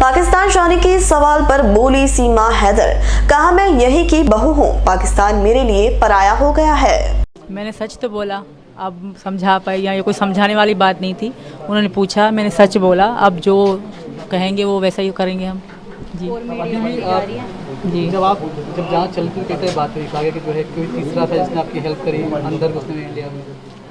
पाकिस्तान जाने के सवाल पर बोली सीमा हैदर, कहा मैं यही की बहू हूँ, पाकिस्तान मेरे लिए पराया हो गया है। मैंने सच तो बोला, अब समझा पाई या ये कोई समझाने वाली बात नहीं थी। उन्होंने पूछा, मैंने सच बोला, अब जो कहेंगे वो वैसा ही करेंगे हम। जी जी जब जांच चलती कैसे बात हुई आगे कि जो है कोई तीसरा था जिसने आपकी हेल्प करी अंदर घुसने में इंडिया में?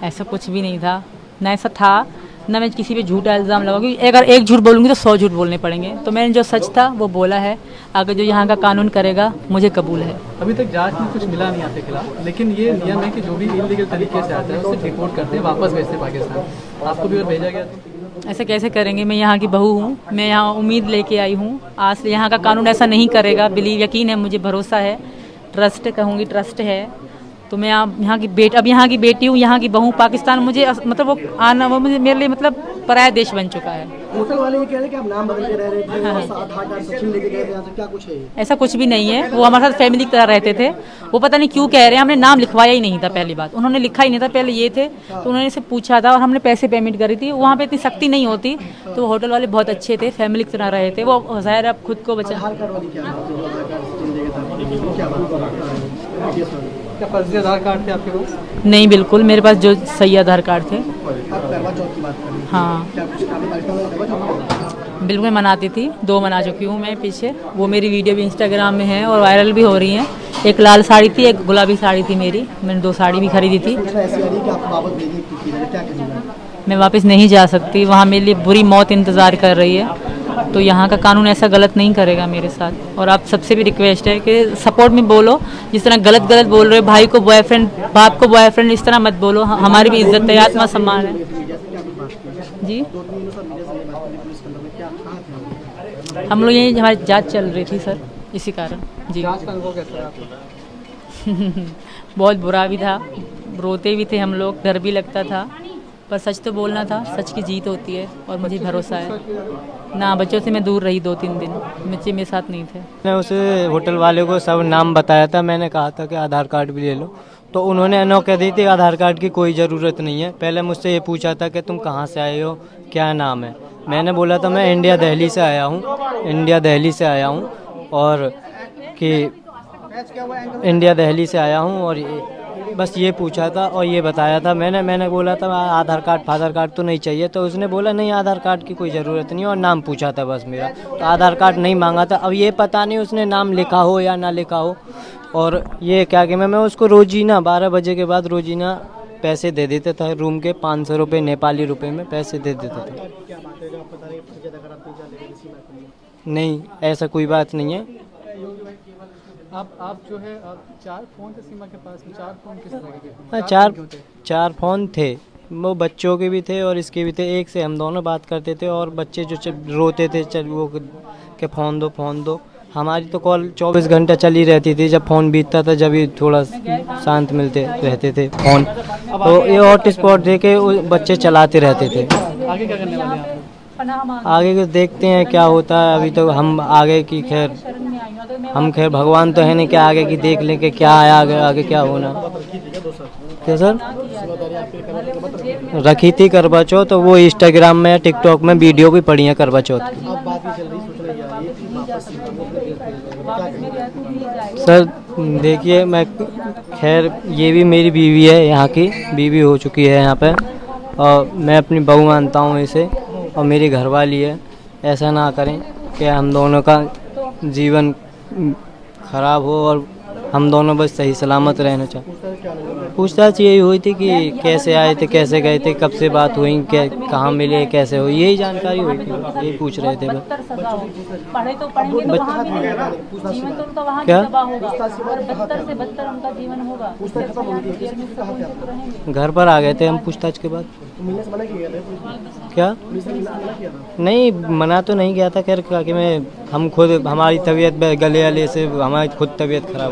ऐसा कुछ भी नहीं था, ना ऐसा था, ना मैं किसी पे झूठा इल्ज़ाम लगाऊंगी। अगर एक झूठ बोलूँगी तो 100 झूठ बोलने पड़ेंगे। तो मैंने जो सच था वो बोला है। आगे जो यहाँ का कानून करेगा मुझे कबूल है। अभी तक जांच में कुछ मिला नहीं आपके खिलाफ, लेकिन ये नियम है कि जो भी इलीगल तरीके से आता है उसे डिपोर्ट करते हैं, वापस भेजते हैं पाकिस्तान। आपको भी और भेजा गया तो ऐसे कैसे करेंगे? मैं यहाँ की बहू हूँ, मैं यहाँ उम्मीद लेके आई हूँ। आज से यहाँ का कानून ऐसा नहीं करेगा, बिलीव, यकीन है, मुझे भरोसा है, ट्रस्ट कहूँगी, ट्रस्ट है। तो मैं यहाँ की अब यहाँ की बेटी हूँ, यहाँ की बहू। पाकिस्तान मुझे मतलब वो आना, वो मुझे मेरे लिए मतलब पराया देश बन चुका है। होटल वाले ये कह रहे हैं कि आप नाम बदल के रह रहे थे, आधार कार्ड सचिन लेके गए थे, यहाँ से क्या कुछ है? ऐसा कुछ भी नहीं है, वो हमारे साथ फैमिली की तरह रहते थे। वो पता नहीं क्यों कह रहे हैं, हमने नाम लिखवाया ही नहीं था। पहली बात, उन्होंने लिखा ही नहीं था, पहले ये थे तो उन्होंने से पूछा था और हमने पैसे पेमेंट करी थी। वहाँ पे इतनी सख्ती नहीं होती, तो होटल वाले बहुत अच्छे थे, फैमिली की तरह रहे थे। वो ज़ाहिर है अब खुद को बचा। क्या फर्जी आधार कार्ड थे आपके पास? नहीं, बिल्कुल मेरे पास जो सही आधार कार्ड थे। हाँ बिल्कुल मनाती थी, 2 मना चुकी हूँ मैं पीछे। वो मेरी वीडियो भी इंस्टाग्राम में है और वायरल भी हो रही हैं। एक लाल साड़ी थी, एक गुलाबी साड़ी थी मेरी। मैंने 2 साड़ी भी खरीदी थी। मैं वापस नहीं जा सकती, वहाँ मेरे लिए बुरी मौत इंतज़ार कर रही है। तो यहाँ का कानून ऐसा गलत नहीं करेगा मेरे साथ। और आप सबसे भी रिक्वेस्ट है कि सपोर्ट में बोलो। जिस तरह गलत बोल रहे हो, भाई को बॉयफ्रेंड, बाप को बॉयफ्रेंड, इस तरह मत बोलो। हमारी भी इज्जत है, आत्मा सम्मान है। जी हम लोग यही, हमारी जांच चल रही थी सर, इसी कारण। जी जांच का अनुभव कैसा रहा आपको? बहुत बुरा भी था, रोते भी थे हम लोग, डर भी लगता था, पर सच तो बोलना था। सच की जीत होती है और मुझे भरोसा है ना। बच्चों से मैं दूर रही 2-3 दिन, बच्चे मेरे साथ नहीं थे। मैंने उसे होटल वाले को सब नाम बताया था। मैंने कहा था कि आधार कार्ड भी ले लो, तो उन्होंने अनो कह दी थी आधार कार्ड की कोई ज़रूरत नहीं है। पहले मुझसे ये पूछा था कि तुम कहाँ से आए हो, क्या नाम है। मैंने बोला था मैं इंडिया दिल्ली से आया हूँ, इंडिया दिल्ली से आया हूँ, और कि इंडिया दिल्ली से आया हूँ, और बस ये पूछा था और ये बताया था। मैंने बोला था आधार कार्ड फादर कार्ड तो नहीं चाहिए, तो उसने बोला नहीं आधार कार्ड की कोई ज़रूरत नहीं, और नाम पूछा था बस मेरा, तो आधार कार्ड नहीं मांगा था। अब ये पता नहीं उसने नाम लिखा हो या ना लिखा हो। और ये क्या कि मैं उसको रोजीना 12 बजे के बाद रोजीना पैसे दे देते थे, रूम के 500 रुपये नेपाली रुपए में पैसे दे देते थे। नहीं, ऐसा कोई बात नहीं है। आप जो है 4 फ़ोन थे सीमा के पास में। 4 फ़ोन किस तरह के? 4 फ़ोन थे, वो बच्चों के भी थे और इसके भी थे। एक से हम दोनों बात करते थे और बच्चे जो रोते थे, चल वो के फ़ोन दो फ़ोन दो। हमारी तो कॉल 24 घंटा चली रहती थी। जब फ़ोन बीतता था जब ही थोड़ा शांत मिलते रहते थे फ़ोन। तो ये हॉटस्पॉट दे के बच्चे चलाते रहते थे। आगे क्या करने वाले हैं आप? आगे को देखते हैं क्या होता है। अभी तो हम आगे की खैर भगवान तो है नहीं कि आगे की देख लें कि क्या है, आगे क्या होना। क्या सर रखी थी करवा चौथ, तो वो इंस्टाग्राम में टिकटॉक में वीडियो भी पड़ी है करवा चौथ की। सर देखिए, मैं खैर ये भी मेरी बीवी है, यहाँ की बीवी हो चुकी है यहाँ पे, और मैं अपनी बहू मानता हूँ इसे, और मेरी घरवाली है। ऐसा ना करें कि हम दोनों का जीवन खराब हो और हम दोनों बस सही सलामत रहना चाहें। पूछताछ यही हुई थी कि कैसे आए थे, कैसे गए थे, कब से बात हुई, कहाँ मिले, कैसे हुई, यही जानकारी हुई थी। यही पूछ रहे थे क्या घर पर आ गए थे हम पूछताछ के बाद। क्या नहीं, मना तो नहीं किया था। खैर कि हम खुद, हमारी तबीयत गले वाले से हमारी खुद तबीयत खराब